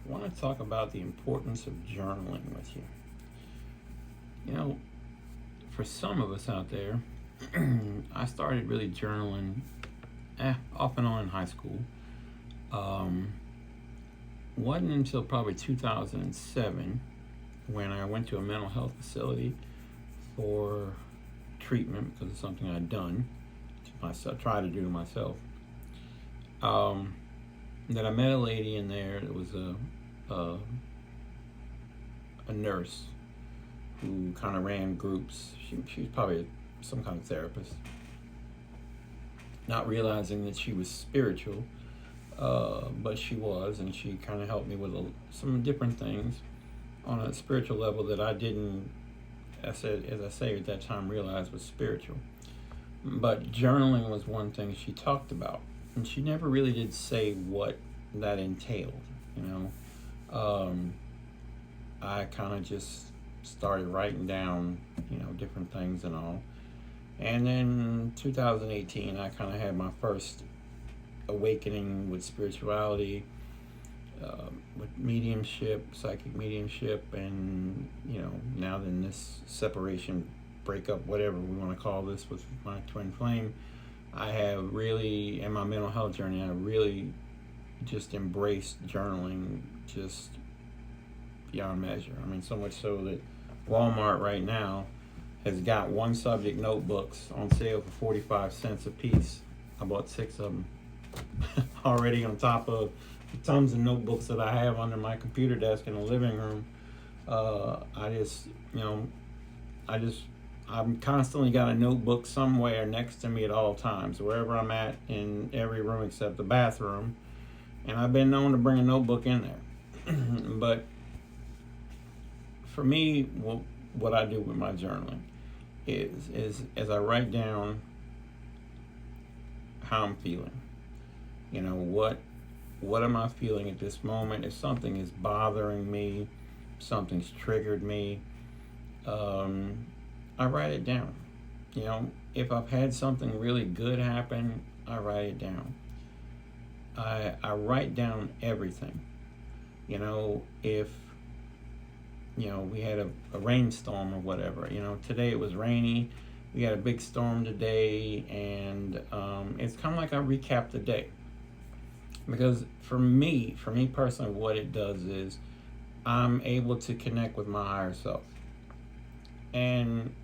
I want to talk about the importance of journaling with you. You know, for some of us out there, I started really journaling off and on in high school. Um, wasn't until probably 2007 when I went to a mental health facility for treatment because of something I'd done to myself, tried to do to myself. Um, that I met a lady in there that was a, a nurse who kind of ran groups. She was probably some kind of therapist, not realizing that she was spiritual, but she was, and she kind of helped me with some different things on a spiritual level that I didn't, as I say at that time, realize was spiritual. But journaling was one thing she talked about, and she never really did say what that entailed. You know, I kind of just started writing down, different things and all. And then 2018, I kind of had my first awakening with spirituality, with mediumship, psychic mediumship, and now then this separation, breakup, whatever we want to call this, with my twin flame. I have really, in my mental health journey, I really just embraced journaling just beyond measure. I mean, so much so that Walmart right now has got one subject notebooks on sale for 45 cents a piece. I bought 6 of them already, on top of the tons of notebooks that I have under my computer desk in the living room. I just, I'm constantly got a notebook somewhere next to me at all times, wherever I'm at, in every room except the bathroom. And I've been known to bring a notebook in there. But for me, what I do with my journaling is as I write down how I'm feeling. What am I feeling at this moment? If something is bothering me, something's triggered me, I write it down. If I've had something really good happen, I write it down. I write down everything. If we had a rainstorm or whatever. Today it was rainy. We had a big storm today, and it's kind of like I recap the day. Because for me personally, what it does is I'm able to connect with my higher self. And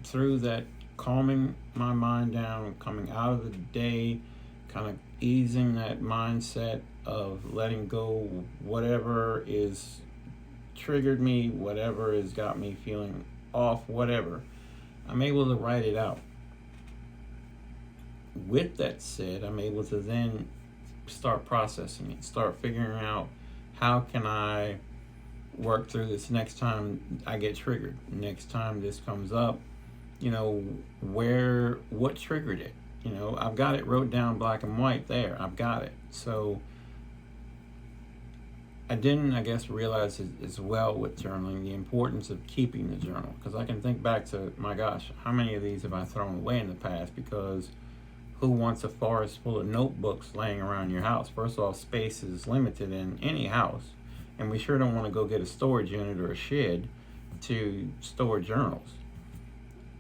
through that, calming my mind down, coming out of the day, kind of easing that mindset of letting go whatever is triggered me, whatever has got me feeling off, whatever, I'm able to write it out. With that said, I'm able to then start processing it, start figuring out how can I work through this next time I get triggered, next time this comes up, what triggered it. I've got it wrote down black and white there. I've got it. So I didn't, I guess, realize as well with journaling the importance of keeping the journal, because I can think back to, my gosh, how many of these have I thrown away in the past? Because who wants a forest full of notebooks laying around your house? First of all, space is limited in any house, and we sure don't want to go get a storage unit or a shed to store journals.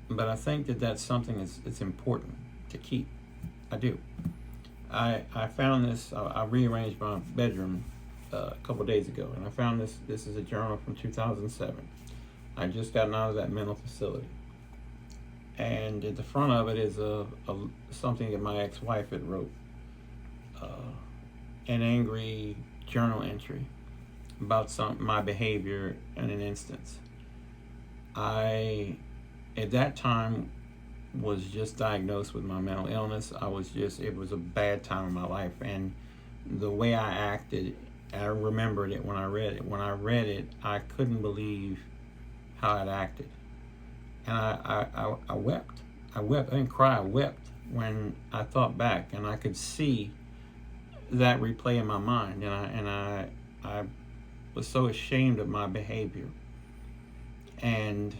But I think that that's something it's important to keep. I do. I found this. I rearranged my bedroom a couple days ago, and I found this. This is a journal from 2007. I just gotten out of that mental facility, and at the front of it is a something that my ex-wife had wrote, an angry journal entry about my behavior in an instance. I, at that time, was just diagnosed with my mental illness. It was a bad time in my life, and the way I acted, I remembered it when I read it. When I read it, I couldn't believe how I'd acted. And I wept. I didn't cry, I wept when I thought back, and I could see that replay in my mind, and I was so ashamed of my behavior. And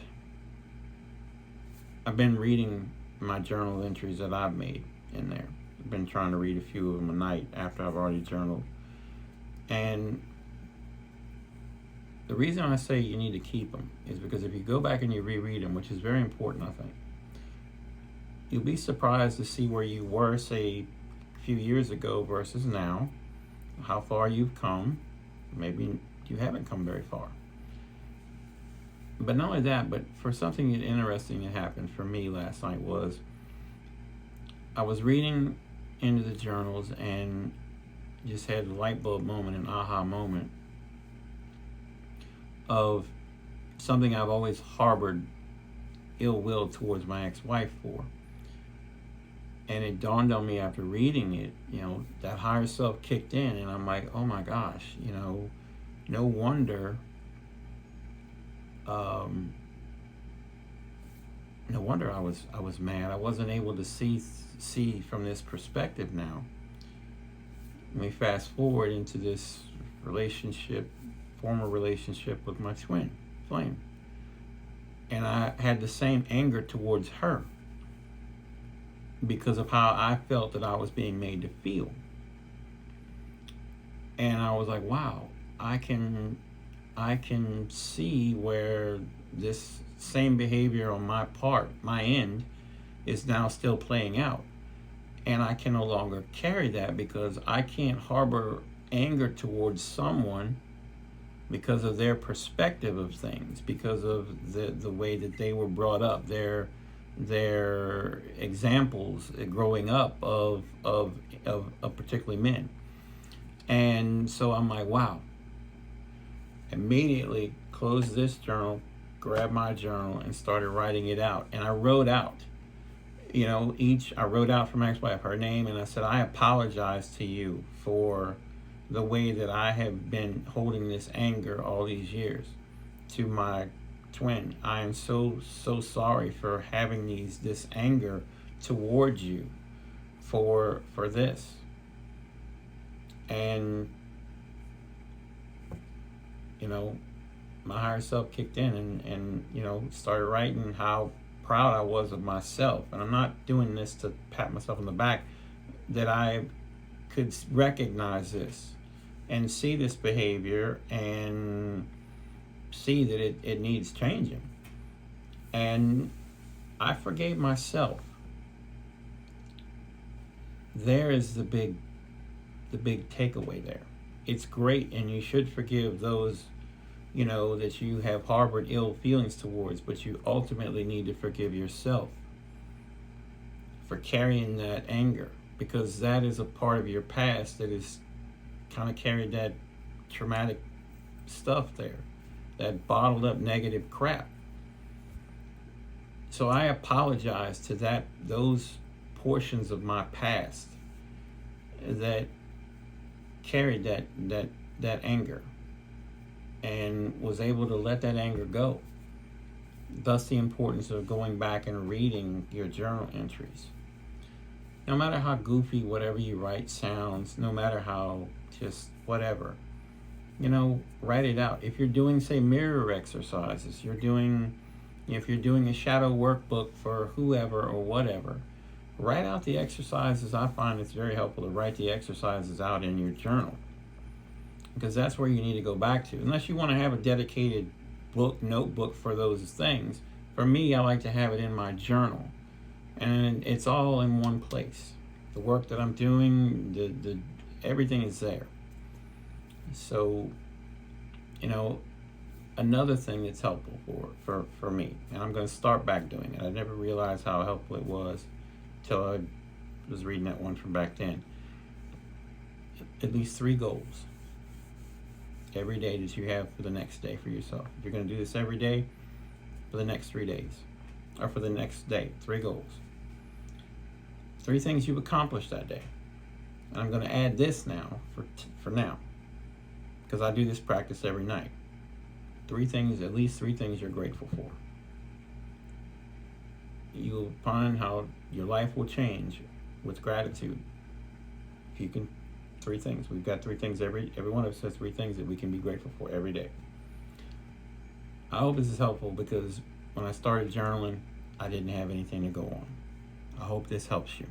I've been reading my journal entries that I've made in there. I've been trying to read a few of them a night after I've already journaled. And reason I say you need to keep them is because if you go back and you reread them, which is very important, I think, you'll be surprised to see where you were, say, a few years ago versus now, how far you've come. Maybe you haven't come very far. But not only that, but for something interesting that happened for me last night was I was reading into the journals and just had a light bulb moment, an aha moment of something I've always harbored ill will towards my ex-wife for. And it dawned on me after reading it, that higher self kicked in, and I'm like, oh my gosh, no wonder, I was mad. I wasn't able to see from this perspective now. Let me fast forward into this former relationship with my twin, Flame. And I had the same anger towards her because of how I felt that I was being made to feel. And I was like, wow, I can see where this same behavior on my part, my end, is now still playing out. And I can no longer carry that because I can't harbor anger towards someone because of their perspective of things, because of the way that they were brought up, their examples growing up of particularly men. And so I'm like, wow. Immediately closed this journal, grabbed my journal, and started writing it out. And I wrote out, I wrote out for my ex-wife her name, and I said, I apologize to you for the way that I have been holding this anger all these years to my twin. I am so sorry for having this anger towards you for this. And my higher self kicked in and started writing how proud I was of myself. And I'm not doing this to pat myself on the back, that I could recognize this and see this behavior and see that it needs changing. And I forgave myself. There is the big takeaway there. It's great, and you should forgive those that you have harbored ill feelings towards, but you ultimately need to forgive yourself for carrying that anger, because that is a part of your past that is kind of carried that traumatic stuff there, that bottled up negative crap. So I apologize to those portions of my past that carried that anger, and was able to let that anger go. Thus the importance of going back and reading your journal entries. No matter how goofy whatever you write sounds, no matter how just whatever, write it out. If you're doing, say, mirror exercises, if you're doing a shadow workbook for whoever or whatever, write out the exercises. I find it's very helpful to write the exercises out in your journal, because that's where you need to go back to. Unless you want to have a dedicated notebook for those things. For me, I like to have it in my journal, and it's all in one place. The work that I'm doing, the everything is there. So, another thing that's helpful for me, and I'm going to start back doing it. I never realized how helpful it was till I was reading that one from back then. At least 3 goals every day that you have for the next day for yourself. If you're going to do this every day, for the next 3 days, or for the next day, 3 goals. 3 things you've accomplished that day. And I'm going to add this now for now, because I do this practice every night. 3 things, at least 3 things you're grateful for. You'll find how your life will change with gratitude. If you can, 3 things. We've got 3 things, every one of us has 3 things that we can be grateful for every day. I hope this is helpful, because when I started journaling, I didn't have anything to go on. I hope this helps you.